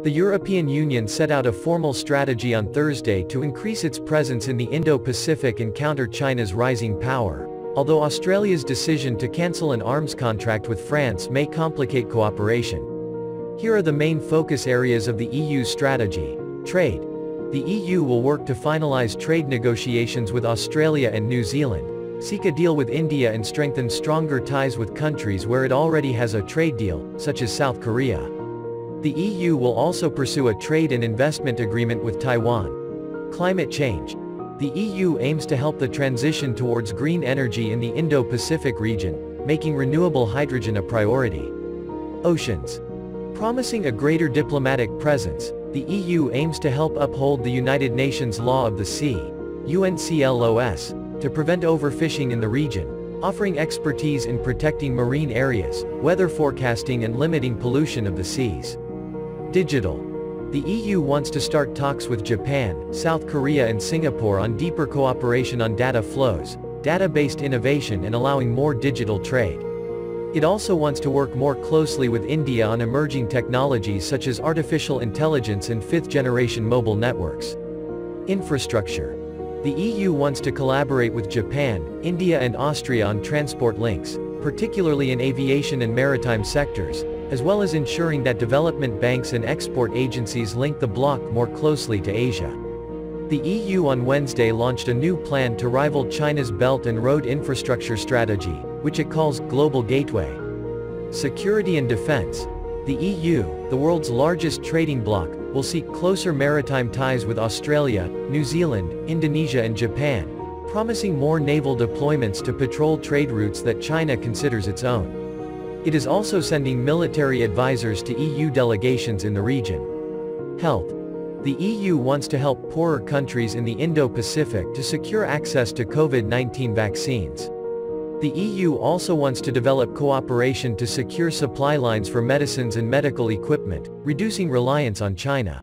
The European Union set out a formal strategy on Thursday to increase its presence in the Indo-Pacific and counter China's rising power, although Australia's decision to cancel an arms contract with France may complicate cooperation. Here are the main focus areas of the EU's strategy. Trade. The EU will work to finalize trade negotiations with Australia and New Zealand, seek a deal with India and strengthen stronger ties with countries where it already has a trade deal, such as South Korea. The EU will also pursue a trade and investment agreement with Taiwan. Climate change. The EU aims to help the transition towards green energy in the Indo-Pacific region, making renewable hydrogen a priority. Oceans. Promising a greater diplomatic presence, the EU aims to help uphold the United Nations Law of the Sea, UNCLOS, to prevent overfishing in the region, offering expertise in protecting marine areas, weather forecasting and limiting pollution of the seas. Digital. The EU wants to start talks with Japan, South Korea and Singapore on deeper cooperation on data flows, data-based innovation and allowing more digital trade. It also wants to work more closely with India on emerging technologies such as artificial intelligence and fifth-generation mobile networks. Infrastructure. The EU wants to collaborate with Japan, India and Austria on transport links, particularly in aviation and maritime sectors, as well as ensuring that development banks and export agencies link the bloc more closely to Asia. The EU on Wednesday launched a new plan to rival China's Belt and Road Infrastructure Strategy, which it calls Global Gateway. Security and defense. The EU, the world's largest trading bloc, will seek closer maritime ties with Australia, New Zealand, Indonesia and Japan, promising more naval deployments to patrol trade routes that China considers its own. It is also sending military advisors to EU delegations in the region. Health. The EU wants to help poorer countries in the Indo-Pacific to secure access to COVID-19 vaccines. The EU also wants to develop cooperation to secure supply lines for medicines and medical equipment, reducing reliance on China.